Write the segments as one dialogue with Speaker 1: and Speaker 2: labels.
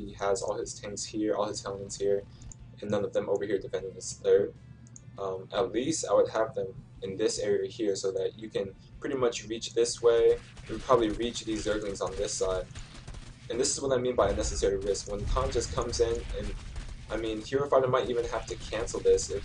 Speaker 1: he has all his tanks here, all his Hellions here, and none of them over here defending his third. At least I would have them in this area here so that you can pretty much reach this way and probably reach these Zerglings on this side. And this is what I mean by unnecessary risk. When Khan just comes in, and I mean, Hero Fighter might even have to cancel this if,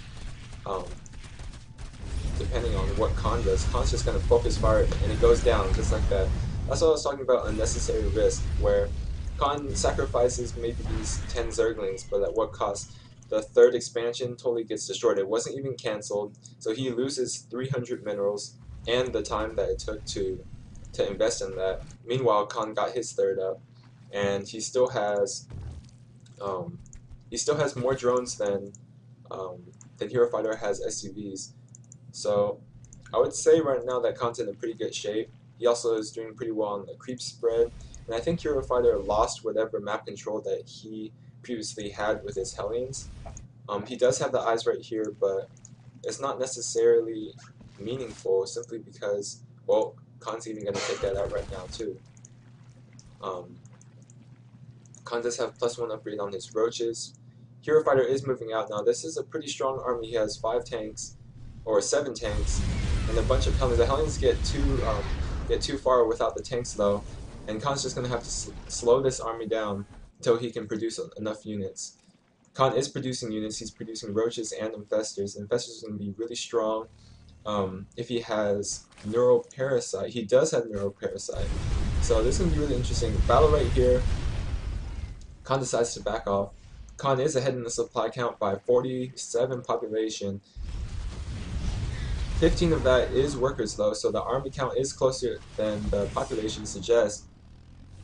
Speaker 1: depending on what Khan does. Khan's just going to focus fire and it goes down just like that. That's what I was talking about, unnecessary risk, where Khan sacrifices maybe these 10 Zerglings, but at what cost? The third expansion totally gets destroyed. It wasn't even cancelled, so he loses 300 minerals and the time that it took to invest in that. Meanwhile, Khan got his third up, and he still has more drones than Hero Fighter has SUVs. So I would say right now that Khan's in a pretty good shape. He also is doing pretty well on the creep spread, and I think Hero Fighter lost whatever map control that he previously had with his Hellions. He does have the eyes right here, but it's not necessarily meaningful simply because, well, Khan's even going to take that out right now too. Khan does have +1 upgrade on his roaches. Hero Fighter is moving out now. This is a pretty strong army. He has 5 tanks, or 7 tanks, and a bunch of Hellions. The Hellions get too far without the tanks though, and Khan's just going to have to slow this army down until he can produce enough units. Khan is producing units. He's producing roaches and infestors. Infestors is going to be really strong. If he has neural parasite, he does have neural parasite. So this is going to be really interesting. Battle right here. Khan decides to back off. Khan is ahead in the supply count by 47 population. 15 of that is workers though, so the army count is closer than the population suggests.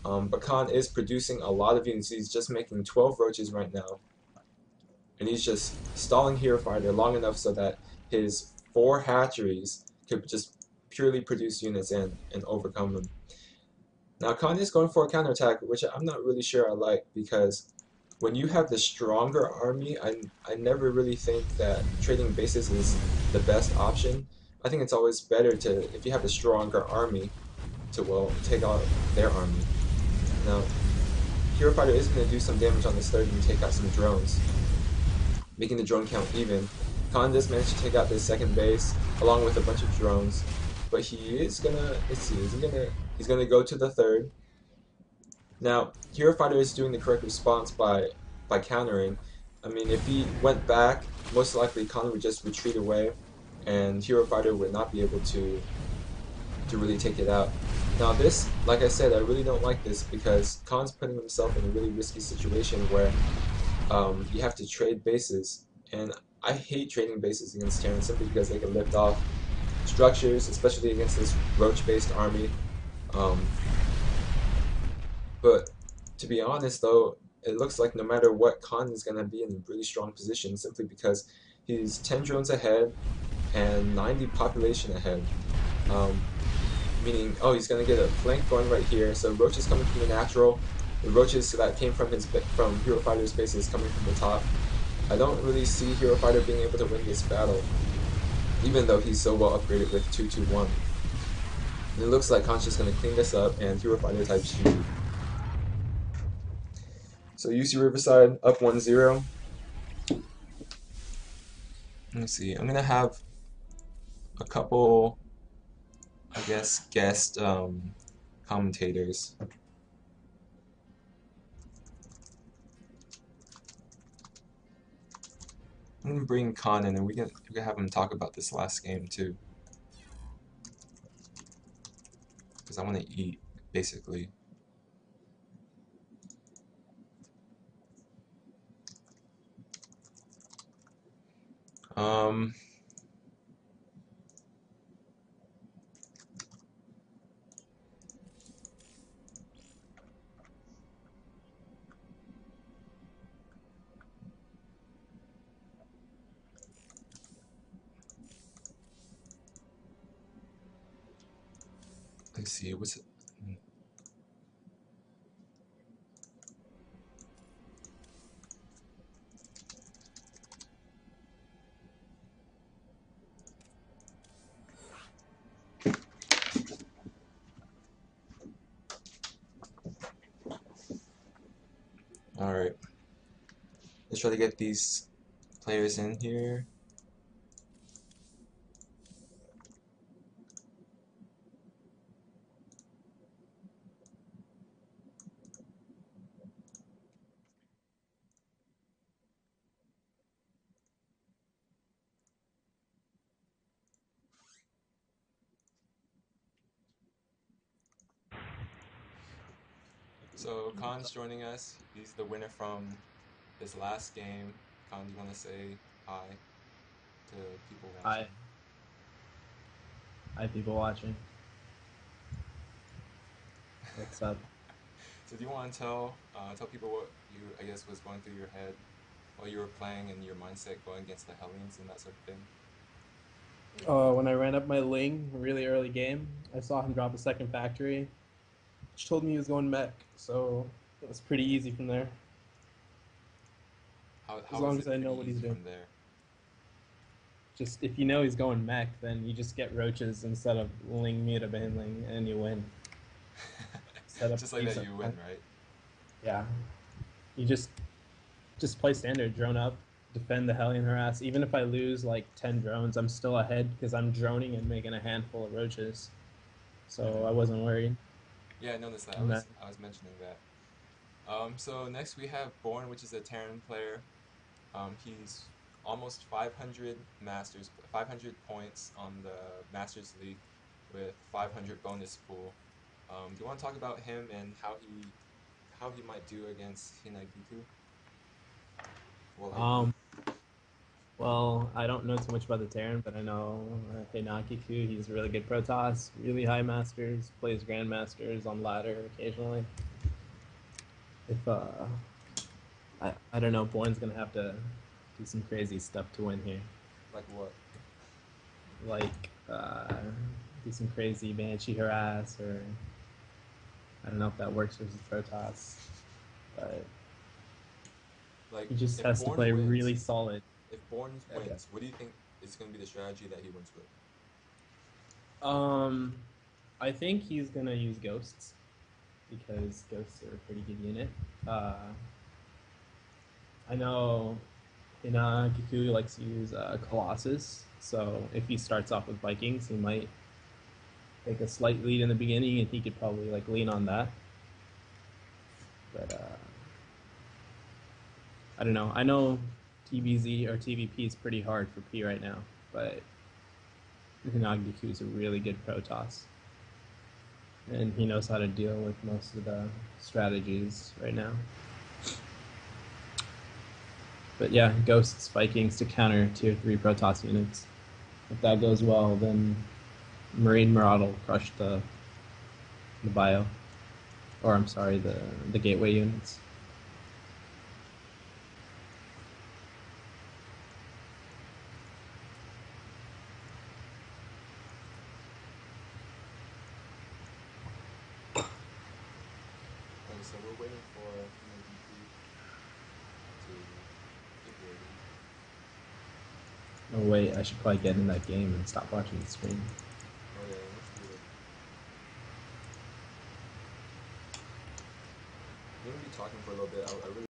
Speaker 1: But Khan is producing a lot of units. He's just making 12 roaches right now. And he's just stalling Hero Fighter long enough so that his 4 hatcheries could just purely produce units and overcome him. Now Khan is going for a counterattack, which I'm not really sure I like, because when you have the stronger army, I never really think that trading bases is the best option. I think it's always better to, if you have a stronger army, to, well, take out their army. Now, Hero Fighter is going to do some damage on this third and take out some drones, making the drone count even. Khan does manage to take out this second base, along with a bunch of drones, but he is gonna, let's see, he's gonna go to the third. Now, Hero Fighter is doing the correct response by countering. I mean, if he went back, most likely Khan would just retreat away, and Hero Fighter would not be able to really take it out. Now this, like I said, I really don't like this because Khan's putting himself in a really risky situation where you have to trade bases, and I hate trading bases against Terran simply because they can lift off structures, especially against this roach-based army. But to be honest though, it looks like no matter what, Khan is going to be in a really strong position simply because he's 10 drones ahead and 90 population ahead. Meaning, oh, he's going to get a flank going right here. So roaches coming from the natural. The roaches that came from Hero Fighter's base is coming from the top. I don't really see Hero Fighter being able to win this battle, even though he's so well upgraded with 221. And it looks like Khan's just going to clean this up and Hero Fighter types GG. So UC Riverside up 1-0. Let me see. I'm gonna have a couple, I guess, guest commentators. I'm gonna bring Khan in, and we can have him talk about this last game too, because I want to eat basically. Let's see, what's it? All right, let's try to get these players in here. So Khan's joining us. He's the winner from his last game. Khan, do you want to say hi to people watching?
Speaker 2: Hi, hi, people watching. What's up?
Speaker 1: So do you want to tell people what you I guess was going through your head while you were playing and your mindset going against the Hellions and that sort of thing?
Speaker 2: When I ran up my Ling, really early game, I saw him drop a second factory, which told me he was going mech. So it was pretty easy from there, as
Speaker 1: How is
Speaker 2: long as
Speaker 1: it
Speaker 2: I
Speaker 1: pretty
Speaker 2: know what he's
Speaker 1: easy
Speaker 2: doing.
Speaker 1: from there?
Speaker 2: Just if you know he's going mech, then you just get roaches instead of Ling Mira Ling, and you win. Set up
Speaker 1: Just
Speaker 2: a
Speaker 1: like that
Speaker 2: decent
Speaker 1: you win,
Speaker 2: line.
Speaker 1: right?
Speaker 2: Yeah, you just play standard, drone up, defend the Hellion harass. Even if I lose like 10 drones, I'm still ahead because I'm droning and making a handful of roaches. So I
Speaker 1: Hmm.
Speaker 2: wasn't worried.
Speaker 1: Yeah, I noticed that.
Speaker 2: And then
Speaker 1: I was mentioning that. So next we have Born, which is a Terran player. He's almost 500 points on the Masters League with 500 bonus pool. Do you want to talk about him and how he might do against Hinagiku? Will it be?
Speaker 2: Um, well, I don't know too much about the Terran, but I know Heinakiku. He's a really good Protoss, really high masters, plays Grandmasters on ladder occasionally. If I don't know, Born's gonna have to do some crazy stuff to win here,
Speaker 1: Like what?
Speaker 2: like do some crazy Banshee harass, or I don't know if that works versus Protoss, but
Speaker 1: Like
Speaker 2: he just
Speaker 1: if
Speaker 2: has to
Speaker 1: Born
Speaker 2: play
Speaker 1: wins,
Speaker 2: really solid.
Speaker 1: if Born
Speaker 2: Okay.
Speaker 1: wins, what do you think is going to be the strategy that he wins with?
Speaker 2: Um, I think he's gonna use ghosts because ghosts are a pretty good unit. Uh, I know Inagiku likes to use Colossus, so if he starts off with Vikings, he might take a slight lead in the beginning, and he could probably like lean on that. But I don't know. I know TBZ or TVP is pretty hard for P right now, but Inagiku is a really good Protoss, and he knows how to deal with most of the strategies right now. But yeah, Ghosts Vikings to counter tier 3 Protoss units. If that goes well, then Marine Marauder will crush the bio, or I'm sorry, the gateway units.
Speaker 1: Okay, so we're waiting for Hinagiku to get ready.
Speaker 2: Oh wait, I should probably get in that game and stop watching the screen.
Speaker 1: Oh yeah, let's do it. We're gonna be talking for a little bit. I really